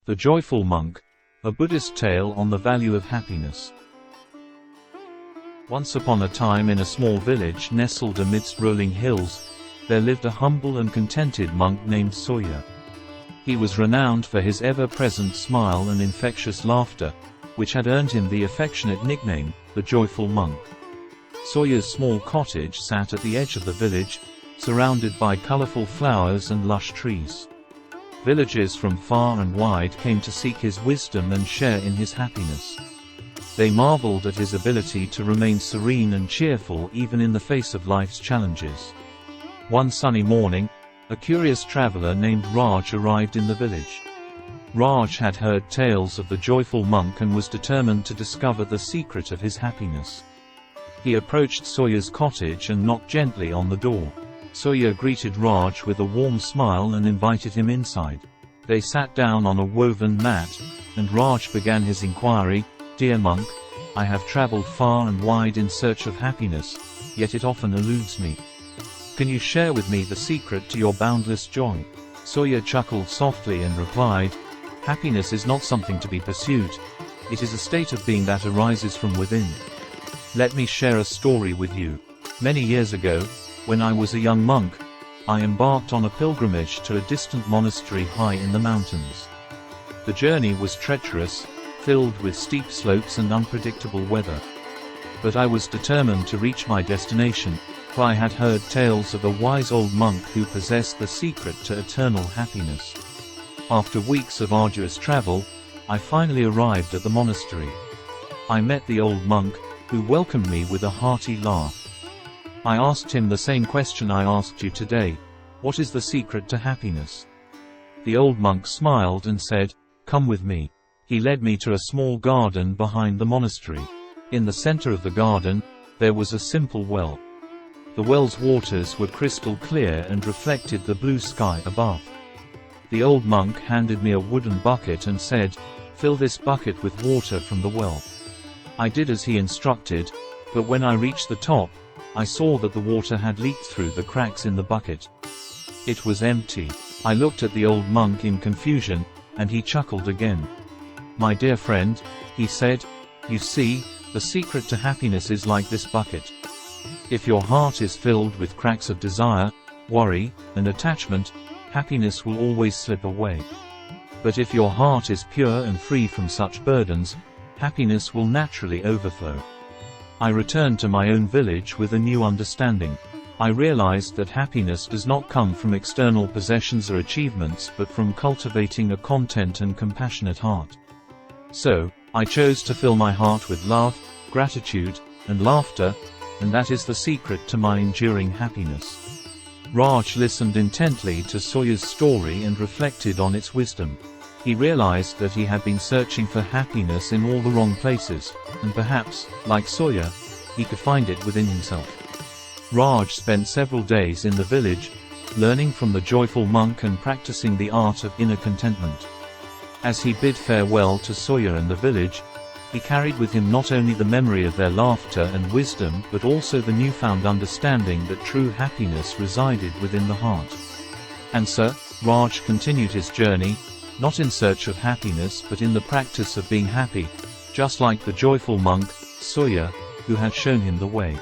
The Joyful Monk, a Buddhist tale on the value of happiness. Once upon a time, in a small village nestled amidst rolling hills, there lived a humble and contented monk named Sawyer. He was renowned for his ever-present smile and infectious laughter, which had earned him the affectionate nickname, the Joyful Monk. Sawyer's small cottage sat at the edge of the village, surrounded by colorful flowers and lush trees. Villagers from far and wide came to seek his wisdom and share in his happiness. They marveled at his ability to remain serene and cheerful even in the face of life's challenges. One sunny morning, a curious traveler named Raj arrived in the village. Raj had heard tales of the Joyful Monk and was determined to discover the secret of his happiness. He approached Sawyer's cottage and knocked gently on the door. Sawyer greeted Raj with a warm smile and invited him inside. They sat down on a woven mat, and Raj began his inquiry. "Dear monk, I have traveled far and wide in search of happiness, yet it often eludes me. Can you share with me the secret to your boundless joy?" Sawyer chuckled softly and replied, "Happiness is not something to be pursued. It is a state of being that arises from within. Let me share a story with you. Many years ago, when I was a young monk, I embarked on a pilgrimage to a distant monastery high in the mountains. The journey was treacherous, filled with steep slopes and unpredictable weather. But I was determined to reach my destination, for I had heard tales of a wise old monk who possessed the secret to eternal happiness. After weeks of arduous travel, I finally arrived at the monastery. I met the old monk, who welcomed me with a hearty laugh. I asked him the same question I asked you today: what is the secret to happiness? The old monk smiled and said, "Come with me." He led me to a small garden behind the monastery. In the center of the garden, there was a simple well. The well's waters were crystal clear and reflected the blue sky above. The old monk handed me a wooden bucket and said, "Fill this bucket with water from the well." I did as he instructed, but when I reached the top, I saw that the water had leaked through the cracks in the bucket. It was empty. I looked at the old monk in confusion, and he chuckled again. "My dear friend," he said, "you see, the secret to happiness is like this bucket. If your heart is filled with cracks of desire, worry, and attachment, happiness will always slip away. But if your heart is pure and free from such burdens, happiness will naturally overflow." I returned to my own village with a new understanding. I realized that happiness does not come from external possessions or achievements but from cultivating a content and compassionate heart. So, I chose to fill my heart with love, gratitude, and laughter, and that is the secret to my enduring happiness. Raj listened intently to Sawyer's story and reflected on its wisdom. He realized that he had been searching for happiness in all the wrong places, and perhaps, like Sawyer, he could find it within himself. Raj spent several days in the village, learning from the Joyful Monk and practicing the art of inner contentment. As he bid farewell to Sawyer and the village, he carried with him not only the memory of their laughter and wisdom but also the newfound understanding that true happiness resided within the heart. And so, Raj continued his journey, not in search of happiness but in the practice of being happy, just like the Joyful Monk, Sawyer, who had shown him the way.